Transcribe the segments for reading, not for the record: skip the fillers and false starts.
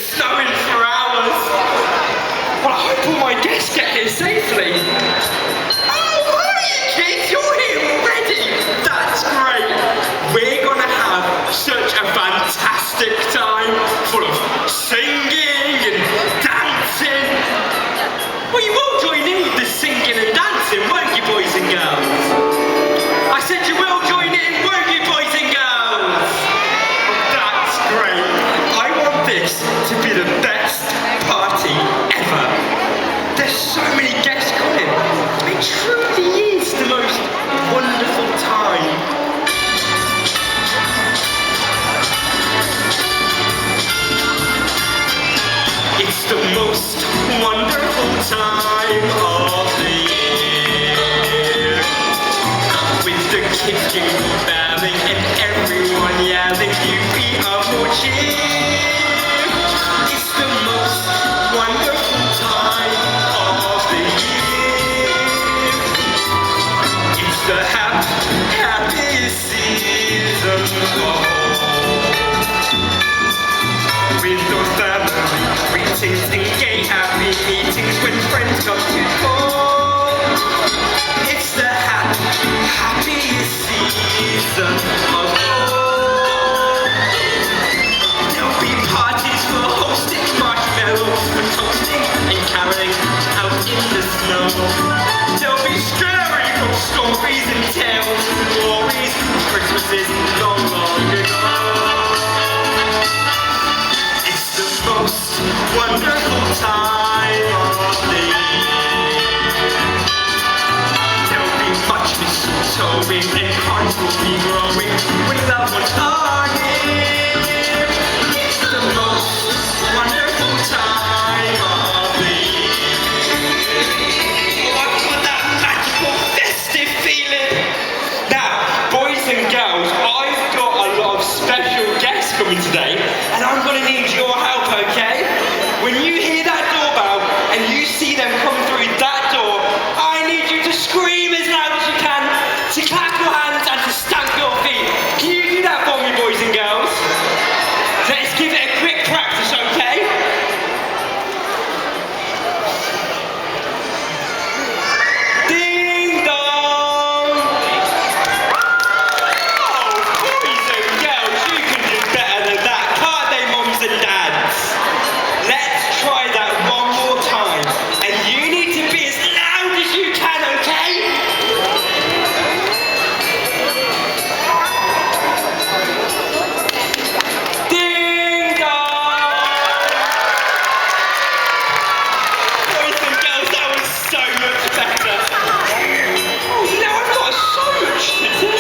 snowing for hours. Well, I hope all my guests get here safely. Oh, hi, kids, you're here already. That's great. We're gonna have such a fantastic time, full of singing and dancing. Well, you will join in with the singing and dancing, won't you, boys and girls? I said you will join in, won't you, boys and girls? That's great. I want this to be the best party ever. There's so many guests coming. It truly is the most wonderful time. It's the most wonderful time of the year. With the kids jingle belling and everyone yelling, you be of more cheer. It's the most wonderful time of the year. It's the happiest season of all. With those family greetings and gay happy meetings when friends come to call. It's the happiest season of all. There'll be parties for hosting, marshmallows for toasting and caroling out in the snow. There'll be scary ghost stories and tales and glories of Christmases long, long ago. Most wonderful time of the year. There'll be much mistletoeing and hearts will be growing when loved ones are near. It's the most wonderful time of the year. Oh, I've got that magical festive feeling. Now, boys and girls, I've got a lot of special guests coming today, and I'm going to need your help, okay? When you hear that doorbell and you see them come through that door, I need you to scream as loud as you can, to clap your hands and to stamp your feet. Can you do that for me, boys and girls? Let's give it a quick practice, okay? Ding dong! Oh, boys and girls, you can do better than that, can't they, mums and dads? Let's try that one more time. And you need to be as loud as you can, okay? Ding dong! Boys and girls, that was so much better. Oh, now I've got so much to do.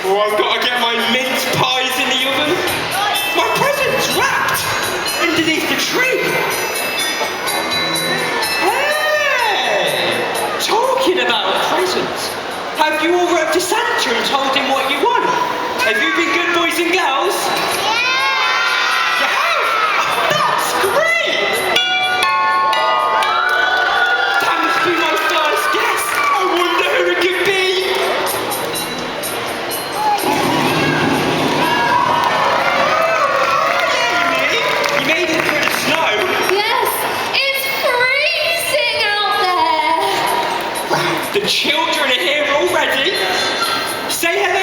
Oh, I've got to get my mince pies in the oven. My present's wrapped underneath the tree. Hey! Talking about presents, have you all wrote to Santa and told him what you want? Have you been good, boys and girls? You have? Oh, that's great! That must be my first guess. I wonder who it could be. You made it through the snow. Yes, it's freezing out there. The children are here already. Say hello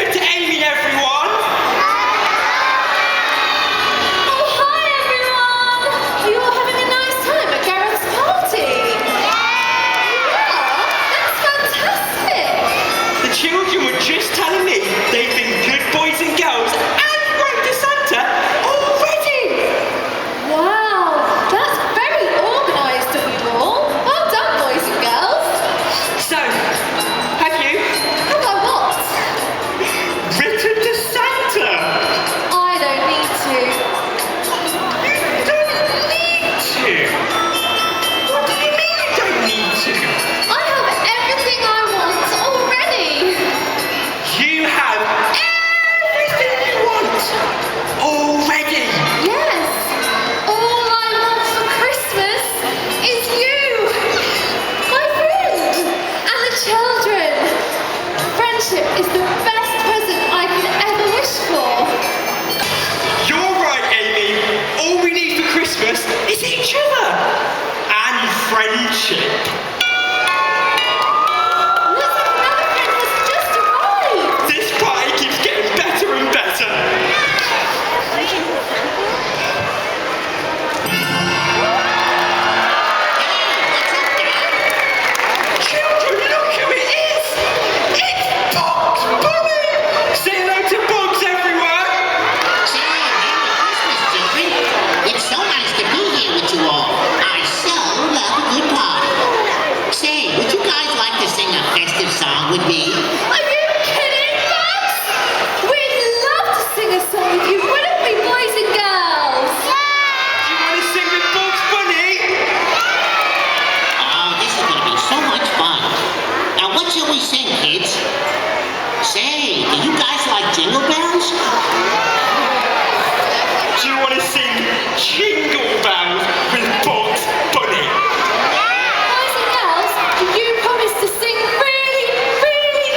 tiny chip. Looks like another friend has just arrived. This party keeps getting better and better. Children, look who it is! It's Bugs Bunny! Say hello to Bugs everywhere! Say, Merry Christmas, children. It's so nice to be here with you all. I so love a good party. Say, would you guys like to sing a festive song with me? Are you kidding, Bugs? We'd love to sing a song with you, wouldn't we, boys and girls? Do you want to sing with Bugs Bunny? Oh, this is going to be so much fun. Now, what shall we sing, kids? Say, do you guys like Jingle Bells? Do you want to sing Jingle Bells with Bugs Bunny? Boys and girls, do you promise to sing really, really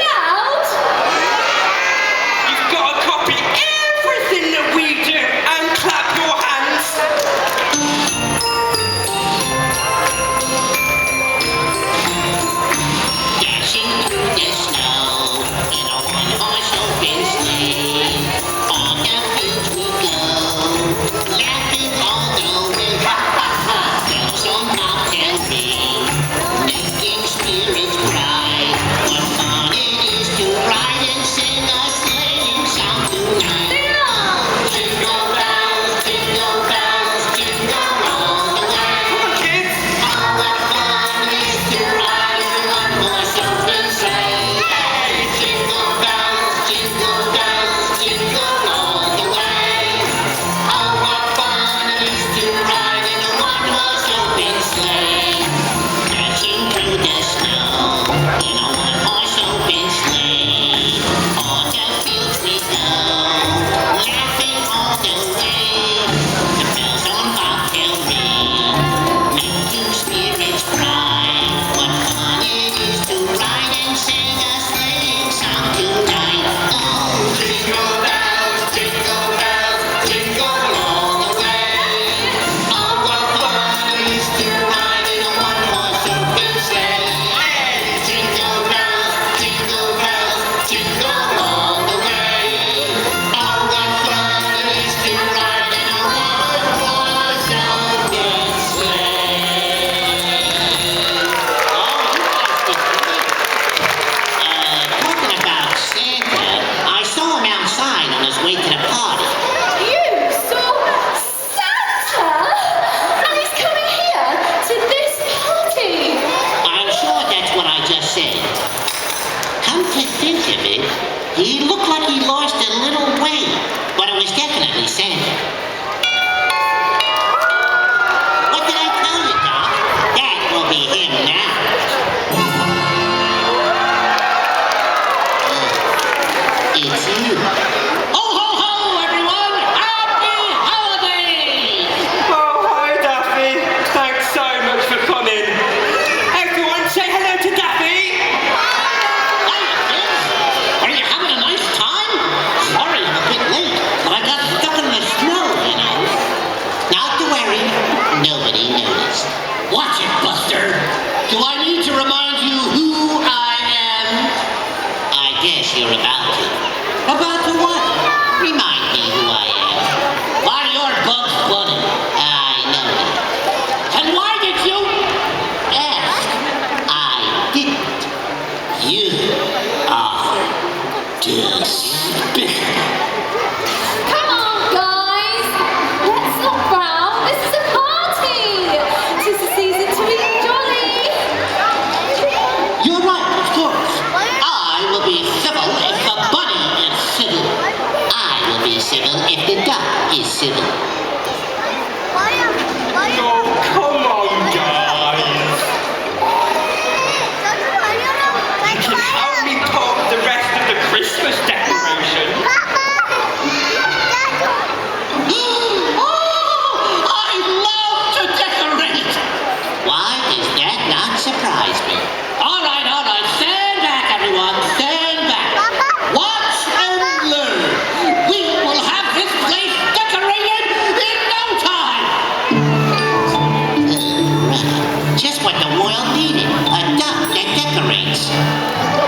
toys.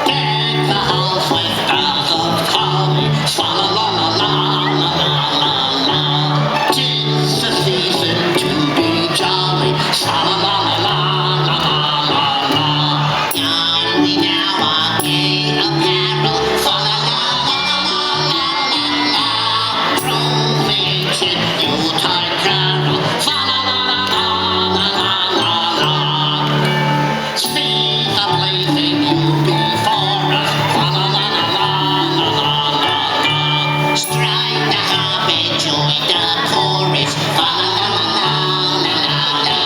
Deck the halls with boughs of holly. Fa la la la la la la la la. 'Tis the season to be jolly. Fa la la la la la la la la. On we now our gay apparel. Fa la la la la la la la. From the ancient yuletide carol. Fa la la la la la la la la. See the plaything you before us. Fa la la la la la la la la. Strike the harp and join the chorus. Fa la la la la la la la.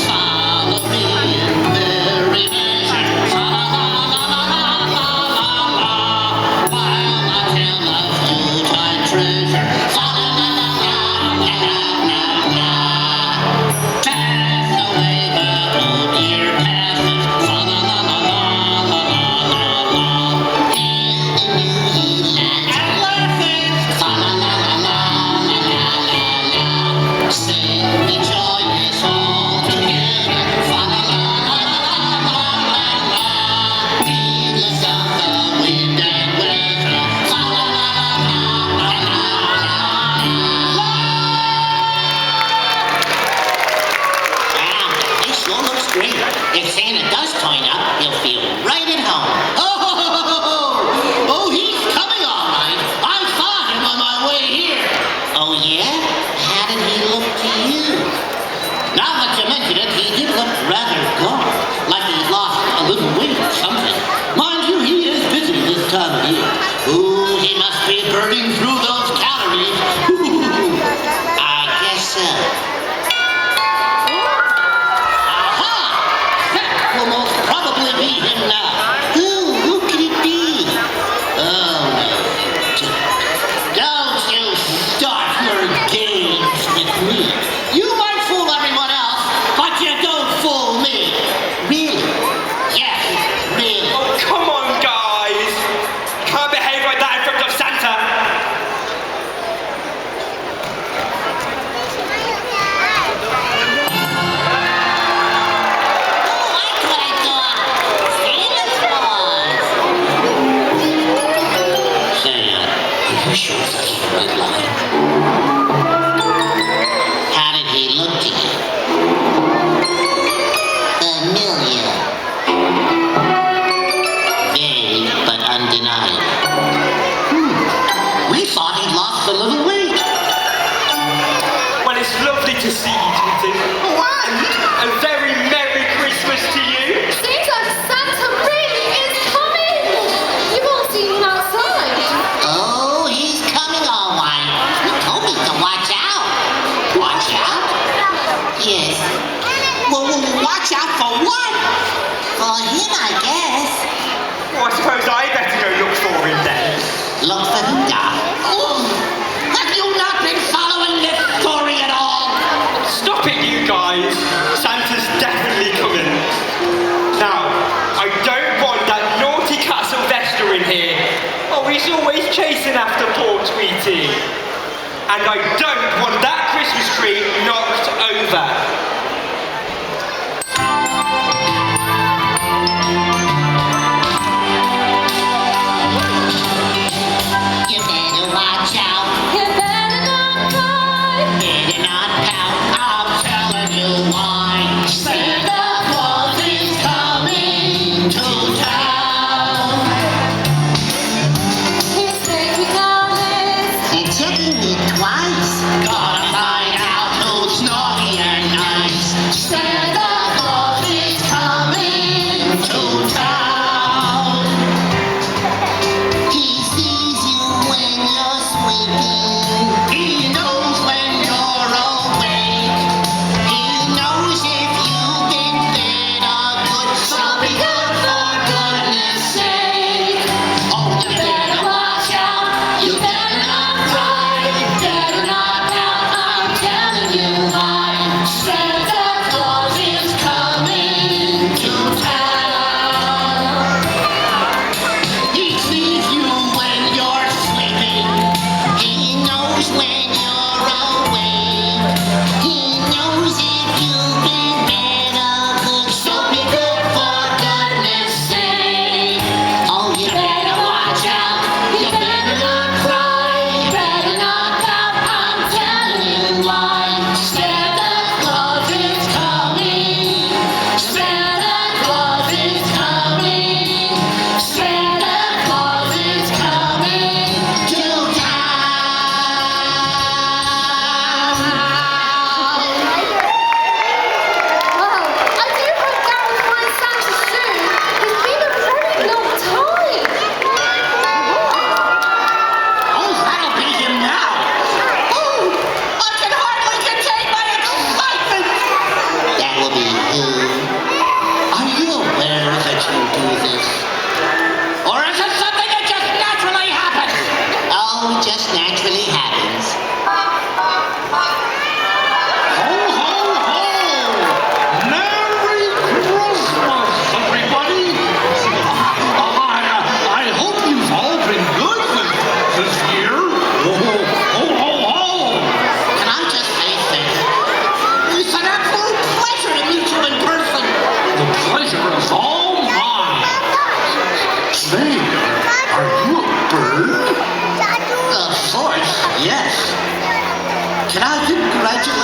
Follow me in merry measure. Fa la la la la la la la. While I tell of yuletide treasure. Fa la la la la la la la. Pass away the old year passes. Fa la la la la la la la la. Hail the new year lads and laughes. Fa la la la la la la la la. Sing we joyous all together. Fa la la la la la la la. Heedless of the wind and weather. Fa la la la la la la la. Wow, this sure looks great. If Santa does turn up, he'll feel right at home. Oh, he's coming all right. I saw him on my way here. Oh, yeah? How did he look to you? Now that you mention it, he did look rather gaunt, like he'd lost a little weight or something. Mind you, he is busy this time of year. Ooh, he must be burning through those calories. I guess so. Aha! That will most probably be him now. Who could it be? Oh, no. Don't you start your games with me. You might fool everyone else, but you don't fool me. Really? Yes, really. Oh, come on, guys. Can't behave like that in front of Santa. Say, are you sure that's the right line? How did he look to you? Familiar. Vague, but undeniable. We thought he'd lost a little weight. Well, it's lovely to see you, Tweety. And a very Merry Christmas to you. Seems like Santa really is coming. You've all seen him outside. Oh, he's coming all right. You told me to watch out. Watch out? Yes. Well, watch out for what? For him, I guess. Well, I suppose I better go look for him then. Look for the dog. Oh, have you not been following this story at all? Stop it, you guys. Santa's definitely coming. Now, I don't want that naughty cat Sylvester in here. Oh, he's always chasing after poor Tweety. And I don't want that Christmas tree knocked over. You better watch out. You better not cry. Better not pout. I'm telling you why. Santa Claus is coming to town. He's making our list. And checking it twice. Gotta find out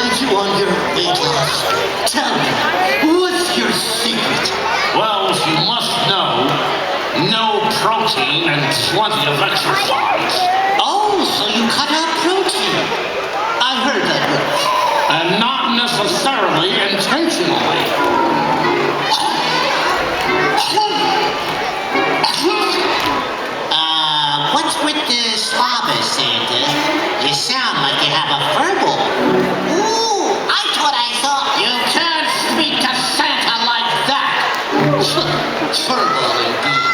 guide you on your weight loss. Tell me, what's your secret? Well, you must know, no protein and plenty of exercise. Oh, so you cut out protein. I heard that works. And not necessarily intentionally. What's with the slobber, Santa? You sound like you have a furball. Ooh, I thought I saw... You can't speak to Santa like that. Furball indeed.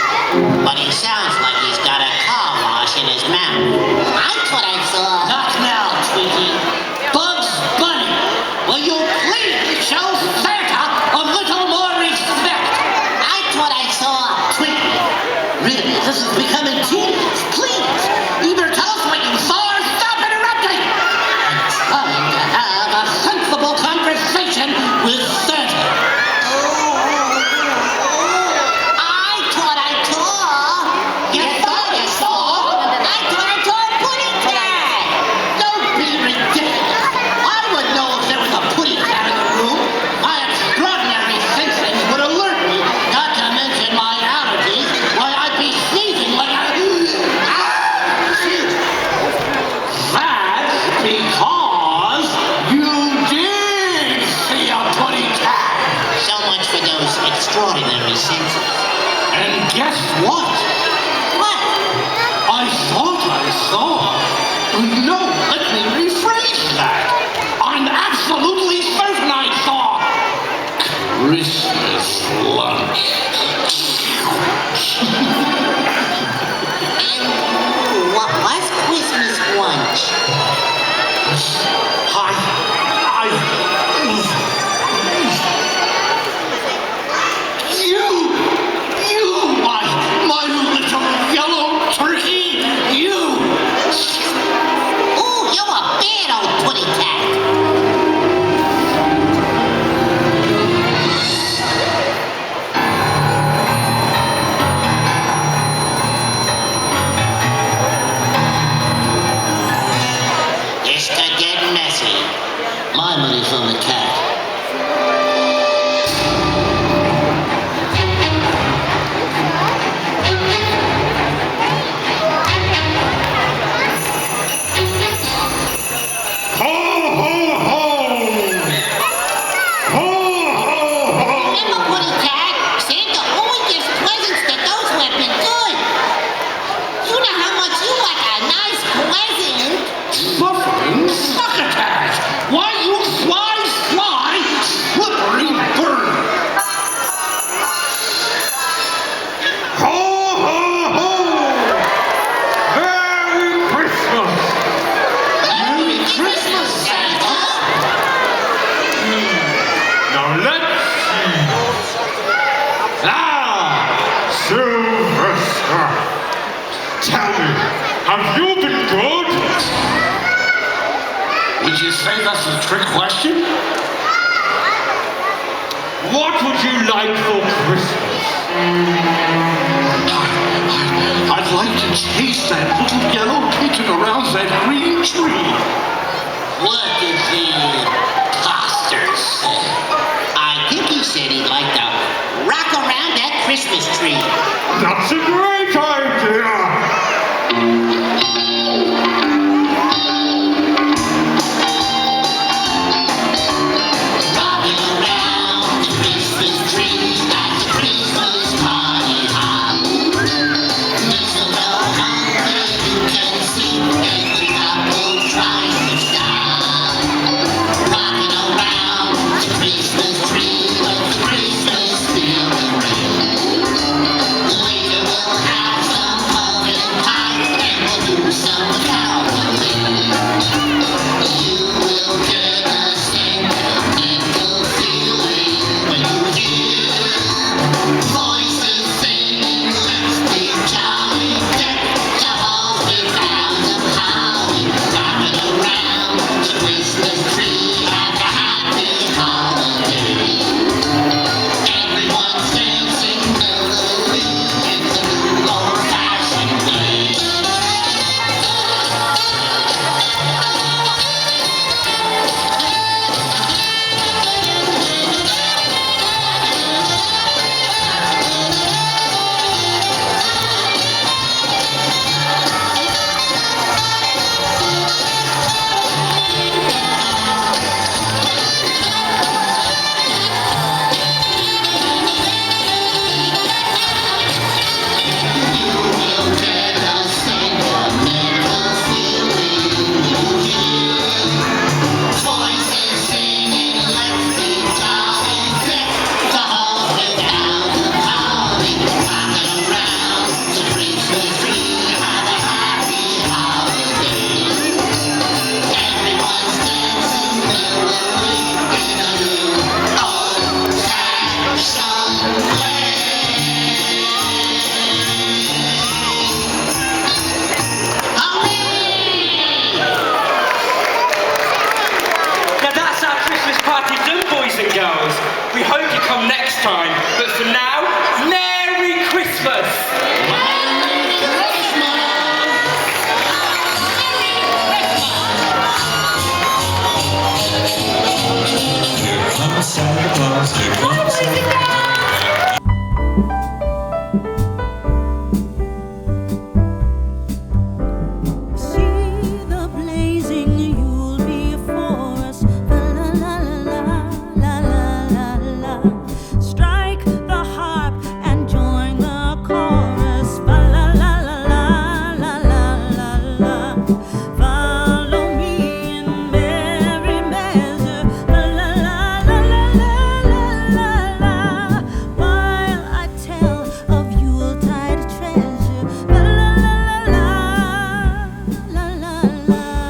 But he sounds like he's got a car wash in his mouth. I thought I saw... Not now, Tweety. Bugs Bunny, will you please show Santa a little more respect? I thought I saw... Tweety, really, this is becoming tedious. Please, either tell us what you saw or stop interrupting. I'm trying to have a sensible conversation with Santa. I thought I saw... You thought you saw? I thought I saw a pudding cat! Don't be ridiculous. I would know if there was a putty cat in the room. My extraordinary senses would alert me, not to mention my allergies. Why, I'd be sneezing like a... That's because you did see a putty cat. So much for those extraordinary senses. And guess what? What? I thought I saw. No, let me rephrase that. I'm absolutely certain I saw Christmas lunch. And what was Christmas lunch? My little yellow turkey, you. Ooh, you're a bad old putty cat. This could get messy. My money's on the cat. Remember, putty cat? Santa only gives presents to those who have been good. You know how much you like a nice present. Suffering succotash! Why, you sly, slippery bird! Ho, ho, ho! Merry Christmas! Merry Christmas, Santa. Now let's see. Sylvester! Tell me, have you been good? Would you say that's a trick question? What would you like for Christmas? I'd like to chase that little yellow pigeon around that green tree. What did the pastor say? I think he said he'd like to rock around that Christmas tree. That's a great idea! Rocking around the Christmas tree like the Christmas party hop. Mistletoe hungry, you can see every couple tries to stop. Rocking around the Christmas tree with the Christmas spirit ring. Later we'll next time. But for now, Merry Christmas! Here comes Santa Claus, here comes